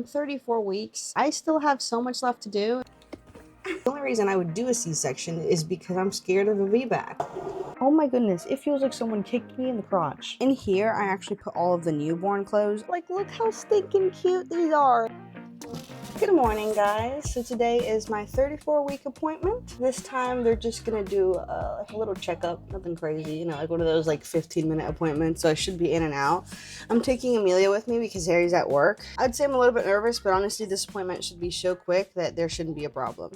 I'm 34 weeks. I still have so much left to do. The only reason I would do a C-section is because I'm scared of a VBAC. Oh my goodness, it feels like someone kicked me in the crotch. In here, I actually put all of the newborn clothes. Like, look how stinking cute these are. Good morning, guys. So today is my 34-week appointment. This time they're just gonna do a little checkup, nothing crazy, you know, like one of those like 15-minute appointments, so I should be in and out. I'm taking Amelia with me because Harry's at work. I'd say I'm a little bit nervous, but honestly this appointment should be so quick that there shouldn't be a problem.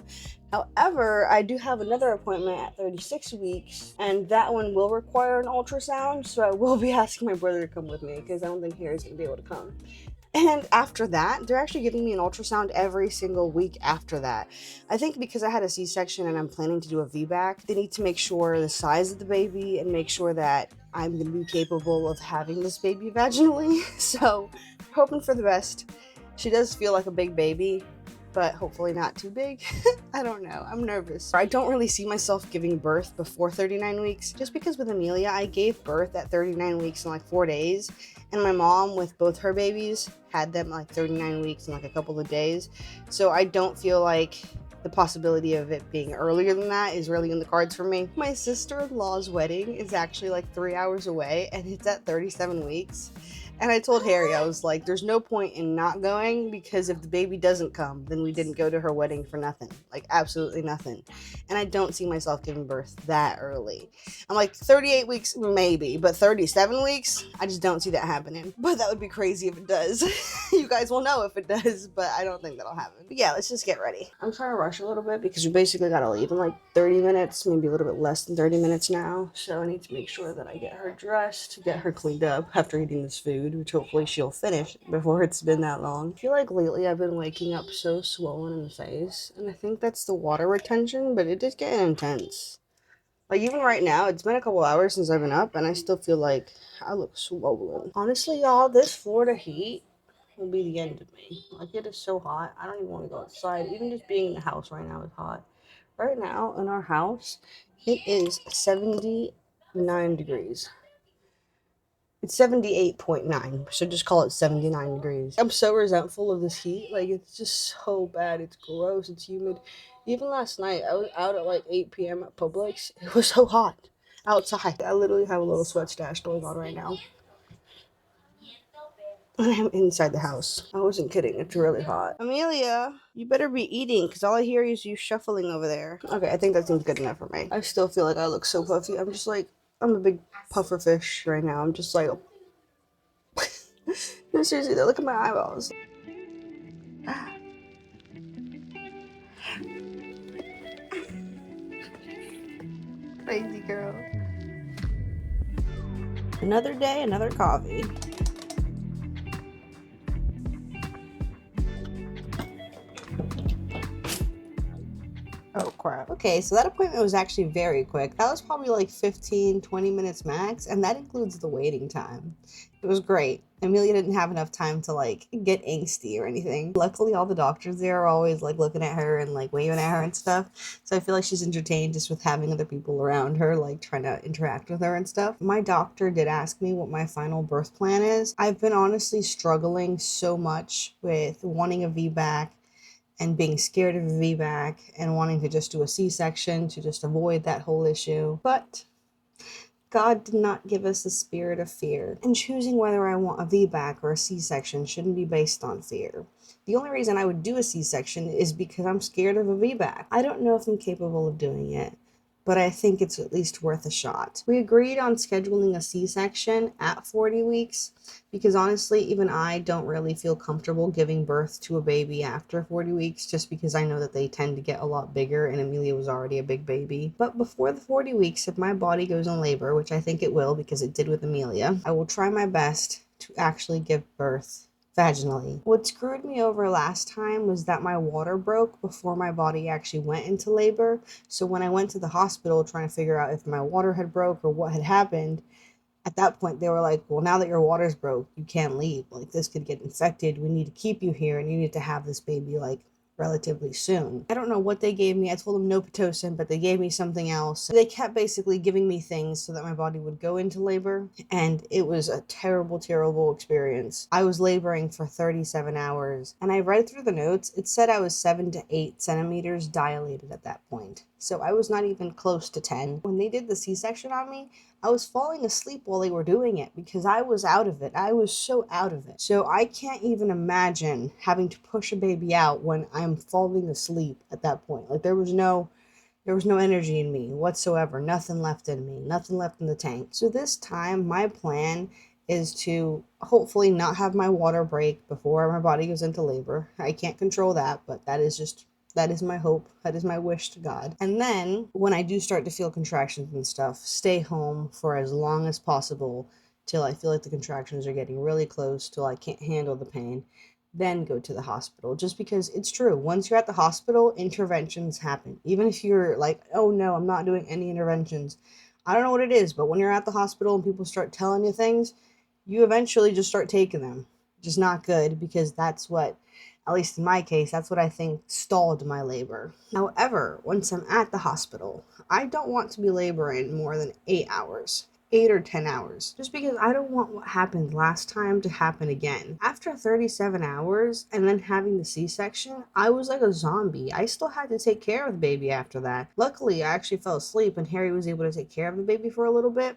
However, I do have another appointment at 36 weeks, and that one will require an ultrasound, so I will be asking my brother to come with me because I don't think Harry's gonna be able to come. And after that, they're actually giving me an ultrasound every single week after that. I think because I had a C-section and I'm planning to do a VBAC, they need to make sure the size of the baby and make sure that I'm going to be capable of having this baby vaginally. So, hoping for the best. She does feel like a big baby, but hopefully not too big. I don't know. I'm nervous. I don't really see myself giving birth before 39 weeks, just because with Amelia, I gave birth at 39 weeks in like 4 days, and my mom, with both her babies, had them like 39 weeks in like a couple of days. So I don't feel like the possibility of it being earlier than that is really in the cards for me. My sister-in-law's wedding is actually like 3 hours away, and it's at 37 weeks. And I told Harry, I was like, there's no point in not going, because if the baby doesn't come, then we didn't go to her wedding for nothing. Like, absolutely nothing. And I don't see myself giving birth that early. I'm like, 38 weeks, maybe, but 37 weeks, I just don't see that happening. But that would be crazy if it does. You guys will know if it does, but I don't think that'll happen. But yeah, let's just get ready. I'm trying to rush a little bit because we basically gotta leave in like 30 minutes, maybe a little bit less than 30 minutes now. So I need to make sure that I get her dressed, get her cleaned up after eating this food, which hopefully she'll finish before it's been that long. I feel like lately I've been waking up so swollen in the face, and I think that's the water retention, but it is getting intense. Like, even right now, it's been a couple hours since I've been up, and I still feel like I look swollen. Honestly, y'all, this Florida heat will be the end of me. Like, it is so hot. I don't even want to go outside. Even just being in the house right now is hot. Right now, in our house, it is 79 degrees. It's 78.9, so just call it 79 degrees. I'm so resentful of this heat. Like, it's just so bad. It's gross. It's humid. Even last night, I was out at like 8 p.m. at Publix. It was so hot outside. I literally have a little sweat stash going on right now. And I'm inside the house. I wasn't kidding. It's really hot. Amelia, you better be eating, because all I hear is you shuffling over there. Okay, I think that seems good enough for me. I still feel like I look so puffy. I'm just like, I'm a big puffer fish right now. I'm just like, no, seriously, look at my eyeballs. Crazy girl. Another day, another coffee. Oh crap. Okay, so that appointment was actually very quick. That was probably like 15, 20 minutes max, and that includes the waiting time. It was great. Amelia didn't have enough time to like get angsty or anything. Luckily, all the doctors there are always like looking at her and like waving at her and stuff. So I feel like she's entertained just with having other people around her, like trying to interact with her and stuff. My doctor did ask me what my final birth plan is. I've been honestly struggling so much with wanting a VBAC and being scared of a VBAC and wanting to just do a C-section to just avoid that whole issue. But God did not give us a spirit of fear, and choosing whether I want a VBAC or a C-section shouldn't be based on fear. The only reason I would do a C-section is because I'm scared of a VBAC. I don't know if I'm capable of doing it, but I think it's at least worth a shot. We agreed on scheduling a C-section at 40 weeks because honestly, even I don't really feel comfortable giving birth to a baby after 40 weeks just because I know that they tend to get a lot bigger, and Amelia was already a big baby. But before the 40 weeks, if my body goes in labor, which I think it will because it did with Amelia, I will try my best to actually give birth vaginally. What screwed me over last time was that my water broke before my body actually went into labor. So when I went to the hospital trying to figure out if my water had broke or what had happened, at that point they were like, well, now that your water's broke, you can't leave. Like, this could get infected. We need to keep you here, and you need to have this baby like relatively soon. I don't know what they gave me. I told them no Pitocin, but they gave me something else. They kept basically giving me things so that my body would go into labor, and it was a terrible, terrible experience. I was laboring for 37 hours, and I read through the notes. It said I was 7 to 8 centimeters dilated at that point. So I was not even close to 10. When they did the C-section on me, I was falling asleep while they were doing it because I was out of it. I was so out of it. So I can't even imagine having to push a baby out when I'm falling asleep at that point. Like there was no energy in me whatsoever. Nothing left in me. Nothing left in the tank. So this time my plan is to hopefully not have my water break before my body goes into labor. I can't control that, but that is my hope. That is my wish to God. And then when I do start to feel contractions and stuff, stay home for as long as possible till I feel like the contractions are getting really close, till I can't handle the pain. Then go to the hospital. Just because it's true. Once you're at the hospital, interventions happen. Even if you're like, oh no, I'm not doing any interventions. I don't know what it is, but when you're at the hospital and people start telling you things, you eventually just start taking them. Just not good, because that's what, at least in my case, that's what I think stalled my labor. However, once I'm at the hospital, I don't want to be laboring more than 8 hours. 8 or 10 hours, just because I don't want what happened last time to happen again. After 37 hours and then having the C-section, I was like a zombie. I still had to take care of the baby after that. Luckily, I actually fell asleep and Harry was able to take care of the baby for a little bit.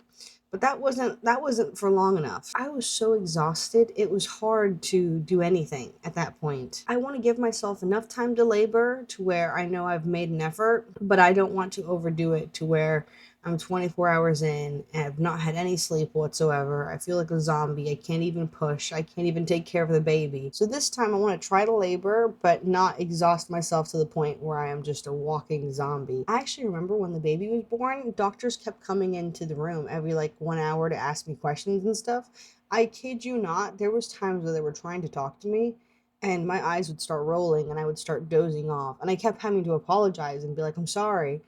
But that wasn't for long enough. I was so exhausted, it was hard to do anything at that point. I want to give myself enough time to labor to where I know I've made an effort, but I don't want to overdo it to where I'm 24 hours in and I've not had any sleep whatsoever. I feel like a zombie. I can't even push. I can't even take care of the baby. So this time I want to try to labor, but not exhaust myself to the point where I am just a walking zombie. I actually remember when the baby was born, doctors kept coming into the room every like 1 hour to ask me questions and stuff. I kid you not, there was times where they were trying to talk to me and my eyes would start rolling and I would start dozing off. And I kept having to apologize and be like, I'm sorry.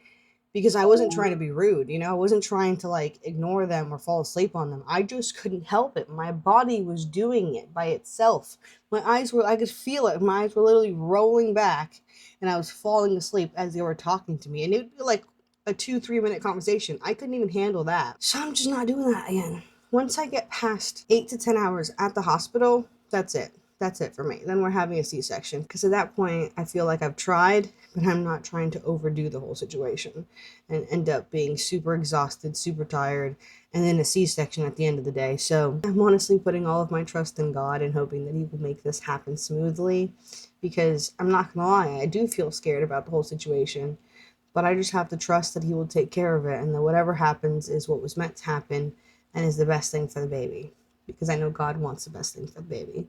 Because I wasn't trying to be rude, I wasn't trying to like ignore them or fall asleep on them. I just couldn't help it. My body was doing it by itself. I could feel it. My eyes were literally rolling back and I was falling asleep as they were talking to me. And it would be like a 2-3 minute conversation. I couldn't even handle that. So I'm just not doing that again. Once I get past 8 to 10 hours at the hospital, that's it. That's it for me. Then we're having a C-section. Because at that point, I feel like I've tried, but I'm not trying to overdo the whole situation and end up being super exhausted, super tired, and then a C-section at the end of the day. So I'm honestly putting all of my trust in God and hoping that He will make this happen smoothly, because I'm not gonna lie, I do feel scared about the whole situation, but I just have to trust that He will take care of it and that whatever happens is what was meant to happen and is the best thing for the baby, because I know God wants the best thing for the baby.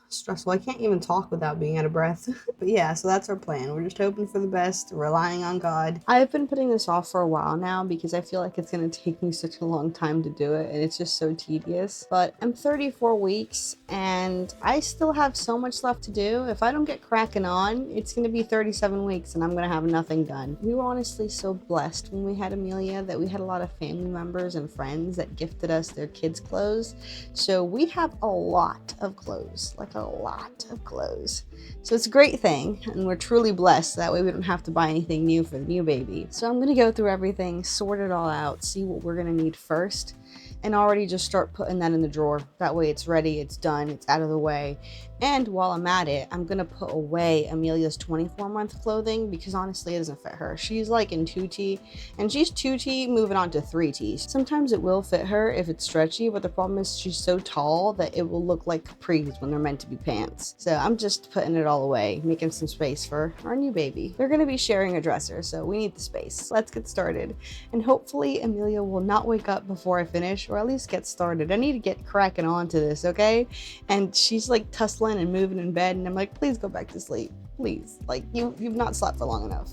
Stressful. I can't even talk without being out of breath. But yeah, so that's our plan. We're just hoping for the best, relying on God. I've been putting this off for a while now because I feel like it's going to take me such a long time to do it and it's just so tedious. But I'm 34 weeks and I still have so much left to do. If I don't get cracking on, it's going to be 37 weeks and I'm going to have nothing done. We were honestly so blessed when we had Amelia that we had a lot of family members and friends that gifted us their kids' clothes. So we have a lot of clothes, like a lot of clothes. So it's a great thing and we're truly blessed. That way we don't have to buy anything new for the new baby. So I'm going to go through everything, sort it all out, see what we're going to need first, and already just start putting that in the drawer. That way it's ready, it's done, it's out of the way. And while I'm at it, I'm gonna put away Amelia's 24-month clothing because honestly it doesn't fit her. She's like in 2T and she's 2T moving on to 3T. Sometimes it will fit her if it's stretchy, but the problem is she's so tall that it will look like capris when they're meant to be pants. So I'm just putting it all away, making some space for our new baby. They're gonna be sharing a dresser, so we need the space. Let's get started. And hopefully Amelia will not wake up before I finish, or at least get started. I need to get cracking on to this, okay? And she's like tussling and moving in bed and I'm like, please go back to sleep, please. Like you've not slept for long enough.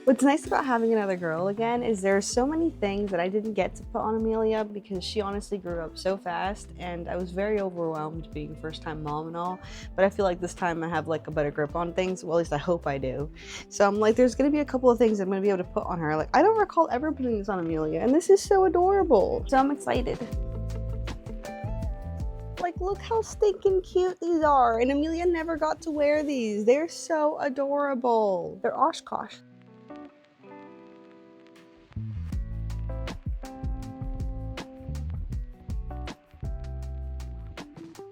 What's nice about having another girl again is there are so many things that I didn't get to put on Amelia because she honestly grew up so fast and I was very overwhelmed being first time mom and all, but I feel like this time I have like a better grip on things. Well, at least I hope I do. So I'm like, there's gonna be a couple of things I'm gonna be able to put on her. Like I don't recall ever putting this on Amelia and this is so adorable. So I'm excited. Like, look how stinking cute these are. And Amelia never got to wear these. They're so adorable. They're Oshkosh.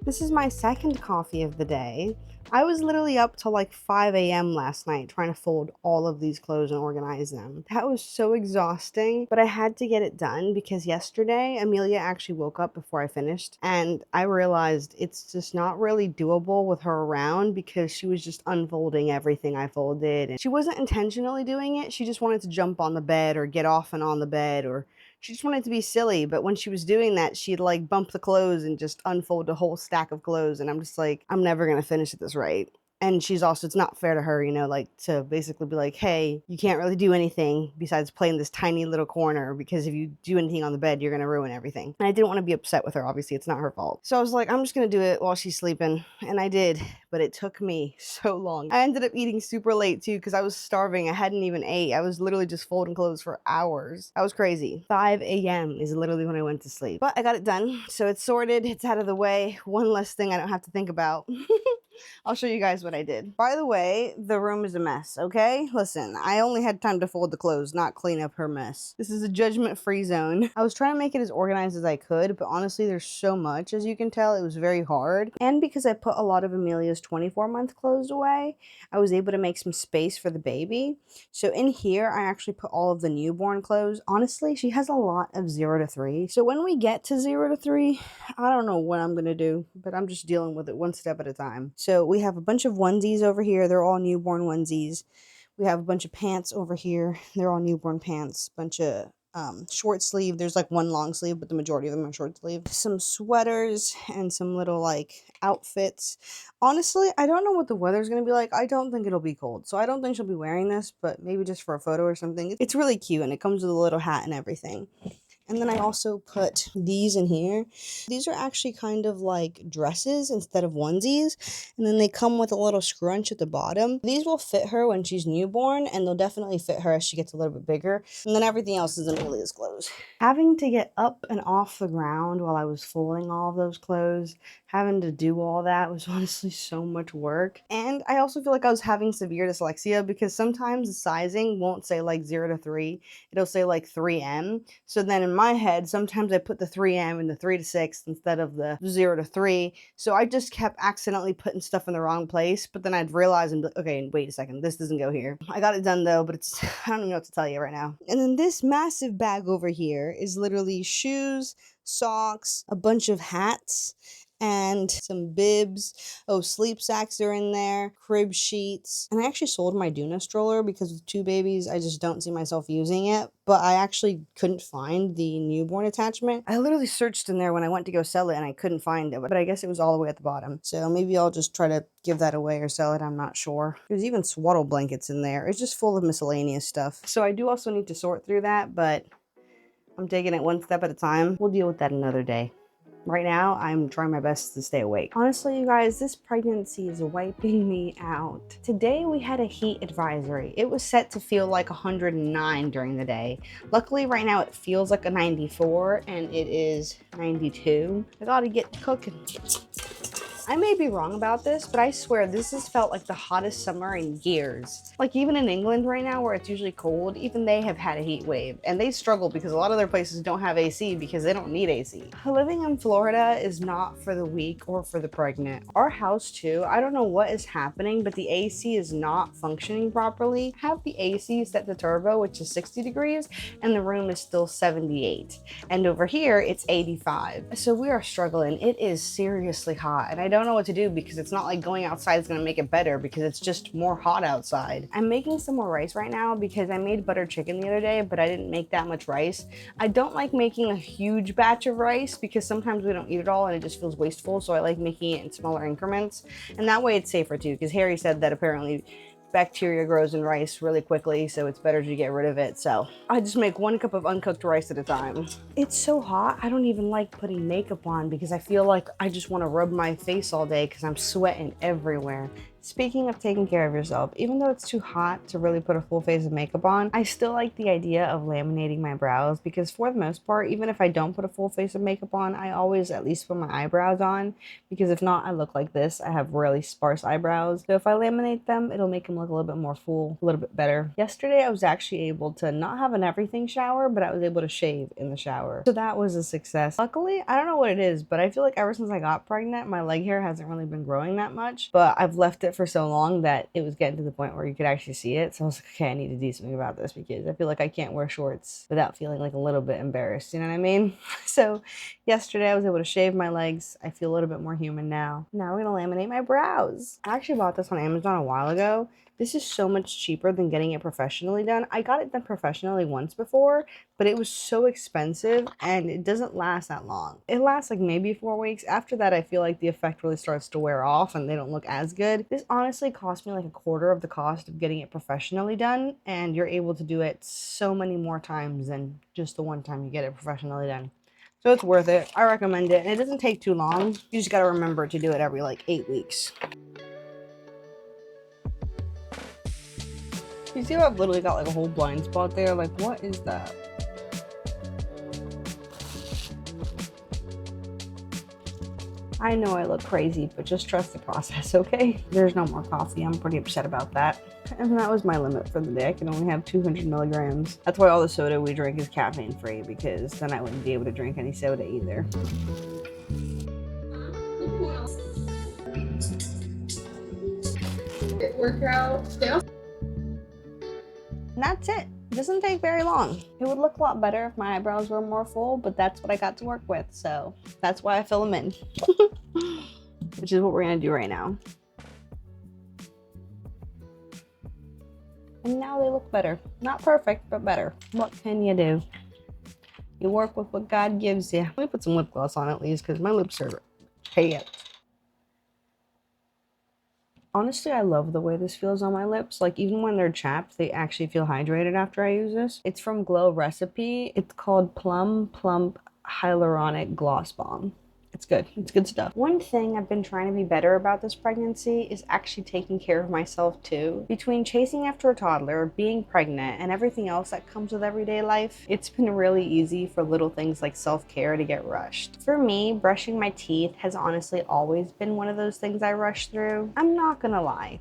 This is my second coffee of the day. I was literally up till like 5 a.m. last night trying to fold all of these clothes and organize them. That was so exhausting, but I had to get it done because yesterday Amelia actually woke up before I finished, and I realized it's just not really doable with her around because she was just unfolding everything I folded, and she wasn't intentionally doing it. She just wanted to jump on the bed or get off and on the bed, or she just wanted to be silly. But when she was doing that, she'd like bump the clothes and just unfold a whole stack of clothes. And I'm just like, I'm never going to finish at this rate. And she's also, it's not fair to her, you know, like to basically be like, hey, you can't really do anything besides play in this tiny little corner, because if you do anything on the bed, you're going to ruin everything. And I didn't want to be upset with her. Obviously, it's not her fault. So I was like, I'm just going to do it while she's sleeping. And I did, but it took me so long. I ended up eating super late too because I was starving. I hadn't even ate. I was literally just folding clothes for hours. That was crazy. 5 a.m. is literally when I went to sleep. But I got it done. So it's sorted. It's out of the way. One less thing I don't have to think about. I'll show you guys what I did. By the way, the room is a mess, okay? Listen, I only had time to fold the clothes, not clean up her mess. This is a judgment-free zone. I was trying to make it as organized as I could, but honestly, there's so much, as you can tell. It was very hard. And because I put a lot of Amelia's 24-month clothes away, I was able to make some space for the baby. So in here, I actually put all of the newborn clothes. Honestly, she has a lot of 0 to 3. So when we get to 0 to 3, I don't know what I'm gonna do, but I'm just dealing with it one step at a time. So we have a bunch of onesies over here. They're all newborn onesies. We have a bunch of pants over here. They're all newborn pants. Bunch of short sleeve. There's like one long sleeve, but the majority of them are short sleeve. Some sweaters and some little like outfits. Honestly, I don't know what the weather's gonna be like. I don't think it'll be cold, so I don't think she'll be wearing this, but maybe just for a photo or something. It's really cute, and it comes with a little hat and everything. And then I also put these in here. These are actually kind of like dresses instead of onesies. And then they come with a little scrunch at the bottom. These will fit her when she's newborn, and they'll definitely fit her as she gets a little bit bigger. And then everything else is Amelia's clothes. Having to get up and off the ground while I was folding all of those clothes, having to do all that was honestly so much work. And I also feel like I was having severe dyslexia because sometimes the sizing won't say like 0 to 3. It'll say like 3M. So then in my head, sometimes I put the 3M in the 3 to 6 instead of the 0 to 3. So I just kept accidentally putting stuff in the wrong place, but then I'd realize and be like, okay, wait a second, this doesn't go here. I got it done though, but it's, I don't even know what to tell you right now. And then this massive bag over here is literally shoes, socks, a bunch of hats, and some bibs. Oh, sleep sacks are in there, crib sheets. And I actually sold my Duna stroller because with 2 babies, I just don't see myself using it. But I actually couldn't find the newborn attachment. I literally searched in there when I went to go sell it and I couldn't find it, but I guess it was all the way at the bottom. So maybe I'll just try to give that away or sell it, I'm not sure. There's even swaddle blankets in there. It's just full of miscellaneous stuff. So I do also need to sort through that, but I'm taking it one step at a time. We'll deal with that another day. Right now, I'm trying my best to stay awake. Honestly, you guys, this pregnancy is wiping me out. Today, we had a heat advisory. It was set to feel like 109 during the day. Luckily, right now, it feels like a 94, and it is 92. I gotta get cooking. I may be wrong about this, but I swear this has felt like the hottest summer in years. Like even in England right now where it's usually cold, even they have had a heat wave, and they struggle because a lot of their places don't have AC because they don't need AC. Living in Florida is not for the weak or for the pregnant. Our house too, I don't know what is happening, but the AC is not functioning properly. I have the AC set to turbo, which is 60 degrees, and the room is still 78. And over here, it's 85. So we are struggling. It is seriously hot, and I don't know what to do because it's not like going outside is going to make it better because it's just more hot outside. I'm making some more rice right now because I made butter chicken the other day, but I didn't make that much rice. I don't like making a huge batch of rice because sometimes we don't eat it all and it just feels wasteful, so I like making it in smaller increments. And that way it's safer too, because Harry said that apparently bacteria grows in rice really quickly, so it's better to get rid of it. So I just make 1 cup of uncooked rice at a time. It's so hot, I don't even like putting makeup on because I feel like I just want to rub my face all day because I'm sweating everywhere. Speaking of taking care of yourself, even though it's too hot to really put a full face of makeup on, I still like the idea of laminating my brows because for the most part, even if I don't put a full face of makeup on, I always at least put my eyebrows on because if not, I look like this. I have really sparse eyebrows. So if I laminate them, it'll make them look a little bit more full, a little bit better. Yesterday, I was actually able to not have an everything shower, but I was able to shave in the shower. So that was a success. Luckily, I don't know what it is, but I feel like ever since I got pregnant, my leg hair hasn't really been growing that much, but I've left it for so long that it was getting to the point where you could actually see it. So I was like, okay, I need to do something about this because I feel like I can't wear shorts without feeling like a little bit embarrassed. You know what I mean? So yesterday I was able to shave my legs. I feel a little bit more human now. Now we're gonna laminate my brows. I actually bought this on Amazon a while ago. This is so much cheaper than getting it professionally done. I got it done professionally once before, but it was so expensive and it doesn't last that long. It lasts like maybe 4 weeks. After that, I feel like the effect really starts to wear off and they don't look as good. This honestly cost me like a quarter of the cost of getting it professionally done, and you're able to do it so many more times than just the one time you get it professionally done. So it's worth it. I recommend it. And it doesn't take too long. You just gotta remember to do it every like 8 weeks. You see how I've literally got like a whole blind spot there? Like, what is that? I know I look crazy, but just trust the process, okay? There's no more coffee. I'm pretty upset about that. And that was my limit for the day. I can only have 200 milligrams. That's why all the soda we drink is caffeine free, because then I wouldn't be able to drink any soda either. Workout. And that's it. It doesn't take very long. It would look a lot better if my eyebrows were more full, but that's what I got to work with, so that's why I fill them in. Which is what we're gonna do right now. And now they look better. Not perfect, but better. What can you do? You work with what God gives you. Let me put some lip gloss on at least, because my lips are pale. Honestly, I love the way this feels on my lips. Like, even when they're chapped, they actually feel hydrated after I use this. It's from Glow Recipe. It's called Plum Plump Hyaluronic Gloss Balm. It's good. It's good stuff. One thing I've been trying to be better about this pregnancy is actually taking care of myself too. Between chasing after a toddler, being pregnant, and everything else that comes with everyday life, it's been really easy for little things like self-care to get rushed. For me, brushing my teeth has honestly always been one of those things I rush through. I'm not gonna lie.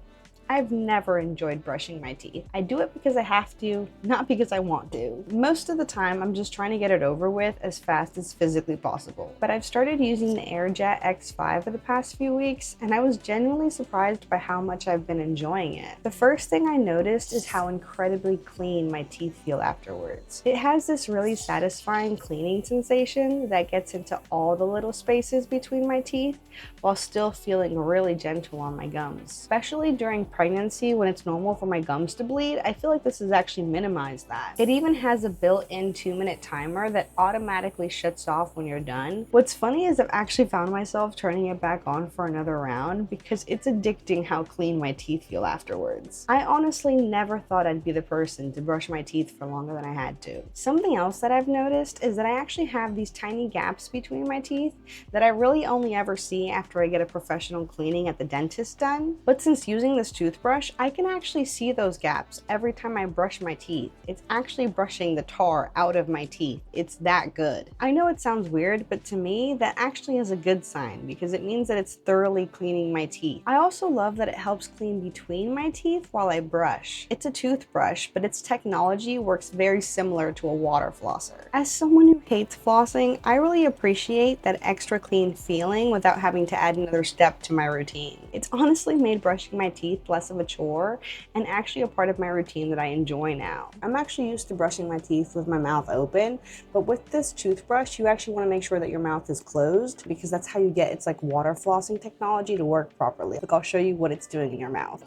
I've never enjoyed brushing my teeth. I do it because I have to, not because I want to. Most of the time, I'm just trying to get it over with as fast as physically possible. But I've started using the AirJet X5 for the past few weeks, and I was genuinely surprised by how much I've been enjoying it. The first thing I noticed is how incredibly clean my teeth feel afterwards. It has this really satisfying cleaning sensation that gets into all the little spaces between my teeth, while still feeling really gentle on my gums. Especially during pregnancy, when it's normal for my gums to bleed, I feel like this has actually minimized that. It even has a built-in 2-minute timer that automatically shuts off when you're done. What's funny is I've actually found myself turning it back on for another round because it's addicting how clean my teeth feel afterwards. I honestly never thought I'd be the person to brush my teeth for longer than I had to. Something else that I've noticed is that I actually have these tiny gaps between my teeth that I really only ever see after I get a professional cleaning at the dentist done. But since using this toothbrush, I can actually see those gaps every time I brush my teeth. It's actually brushing the tar out of my teeth. It's that good. I know it sounds weird, but to me, that actually is a good sign because it means that it's thoroughly cleaning my teeth. I also love that it helps clean between my teeth while I brush. It's a toothbrush, but its technology works very similar to a water flosser. As someone who hates flossing, I really appreciate that extra clean feeling without having to add another step to my routine. It's honestly made brushing my teeth less of a chore and actually a part of my routine that I enjoy now. I'm actually used to brushing my teeth with my mouth open, but with this toothbrush, you actually want to make sure that your mouth is closed because that's how you get its like water flossing technology to work properly. Like, I'll show you what it's doing in your mouth.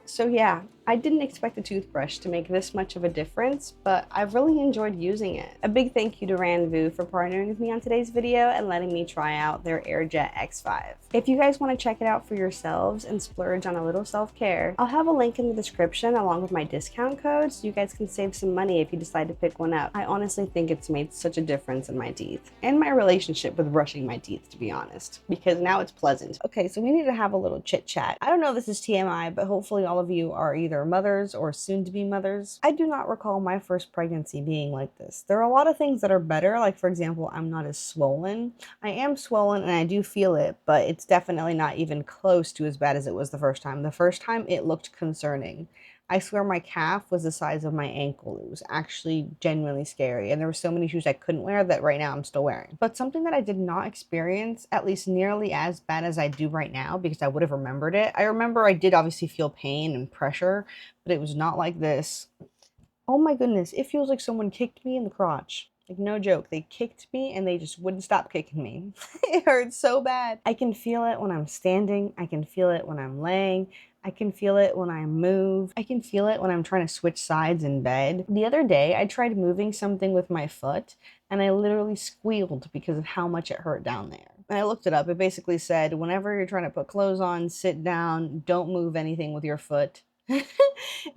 So yeah, I didn't expect the toothbrush to make this much of a difference, but I've really enjoyed using it. A big thank you to RANVOO for partnering with me on today's video and letting me try out their AirJet X5. If you guys want to check it out for yourselves and splurge on a little self-care, I'll have a link in the description along with my discount code so you guys can save some money if you decide to pick one up. I honestly think it's made such a difference in my teeth and my relationship with brushing my teeth, to be honest, because now it's pleasant. Okay, so we need to have a little chit chat. I don't know if this is TMI, but hopefully all of you are either mothers or soon-to-be mothers. I do not recall my first pregnancy being like this. There are a lot of things that are better, like for example, I'm not as swollen. I am swollen and I do feel it, but it's definitely not even close to as bad as it was the first time. The first time it looked concerning. I swear my calf was the size of my ankle. It was actually genuinely scary. And there were so many shoes I couldn't wear that right now I'm still wearing. But something that I did not experience, at least nearly as bad as I do right now, because I would have remembered it. I remember I did obviously feel pain and pressure, but it was not like this. Oh my goodness, it feels like someone kicked me in the crotch. Like, no joke, they kicked me and they just wouldn't stop kicking me. It hurts so bad. I can feel it when I'm standing. I can feel it when I'm laying. I can feel it when I move. I can feel it when I'm trying to switch sides in bed. The other day, I tried moving something with my foot and I literally squealed because of how much it hurt down there. And I looked it up. It basically said, whenever you're trying to put clothes on, sit down, don't move anything with your foot. It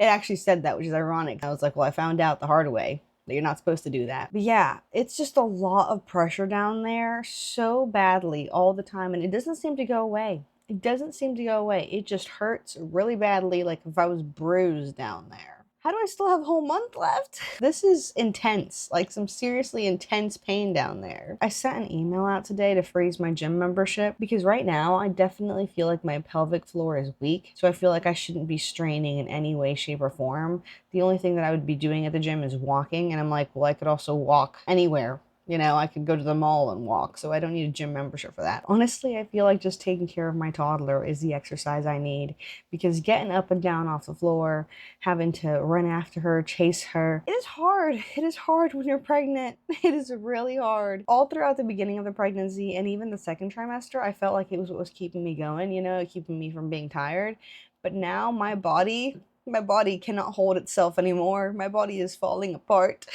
actually said that, which is ironic. I was like, well, I found out the hard way that you're not supposed to do that. But yeah, it's just a lot of pressure down there so badly all the time, and it doesn't seem to go away. It doesn't seem to go away. It just hurts really badly, like if I was bruised down there. How do I still have a whole month left? This is intense, like some seriously intense pain down there. I sent an email out today to freeze my gym membership because right now I definitely feel like my pelvic floor is weak. So I feel like I shouldn't be straining in any way, shape, or form. The only thing that I would be doing at the gym is walking. And I'm like, well, I could also walk anywhere. You know, I could go to the mall and walk, so I don't need a gym membership for that. Honestly, I feel like just taking care of my toddler is the exercise I need, because getting up and down off the floor, having to run after her, chase her, it is hard. It is hard when you're pregnant. It is really hard. All throughout the beginning of the pregnancy and even the second trimester, I felt like it was what was keeping me going, you know, keeping me from being tired. But now my body cannot hold itself anymore. My body is falling apart.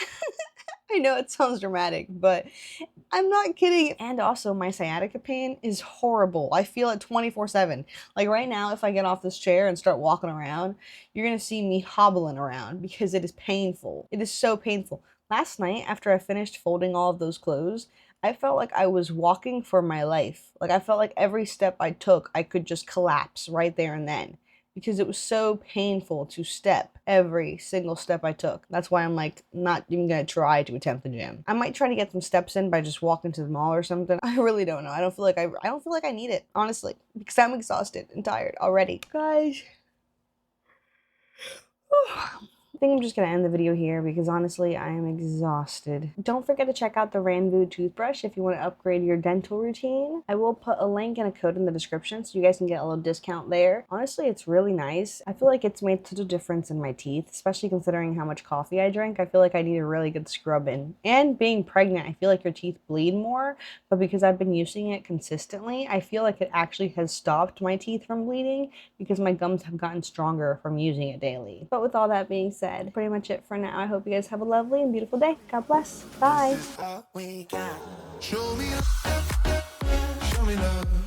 I know it sounds dramatic, but I'm not kidding. And also my sciatica pain is horrible. I feel it 24/7. Like right now, if I get off this chair and start walking around, you're gonna see me hobbling around because it is painful. It is so painful. Last night, after I finished folding all of those clothes, I felt like I was walking for my life. Like I felt like every step I took, I could just collapse right there and then, because it was so painful to step every single step I took. That's why I'm like not even gonna try to attempt the gym. I might try to get some steps in by just walking to the mall or something. I really don't know. I don't feel like I need it, honestly, because I'm exhausted and tired already. Guys. I think I'm just gonna end the video here because honestly, I am exhausted. Don't forget to check out the RANVOO toothbrush if you want to upgrade your dental routine. I will put a link and a code in the description so you guys can get a little discount there. Honestly, it's really nice. I feel like it's made such a difference in my teeth, especially considering how much coffee I drink. I feel like I need a really good scrub in. And being pregnant, I feel like your teeth bleed more, but because I've been using it consistently, I feel like it actually has stopped my teeth from bleeding because my gums have gotten stronger from using it daily. But with all that being said, pretty much it for now. I hope you guys have a lovely and beautiful day. God bless. Bye. Show me love.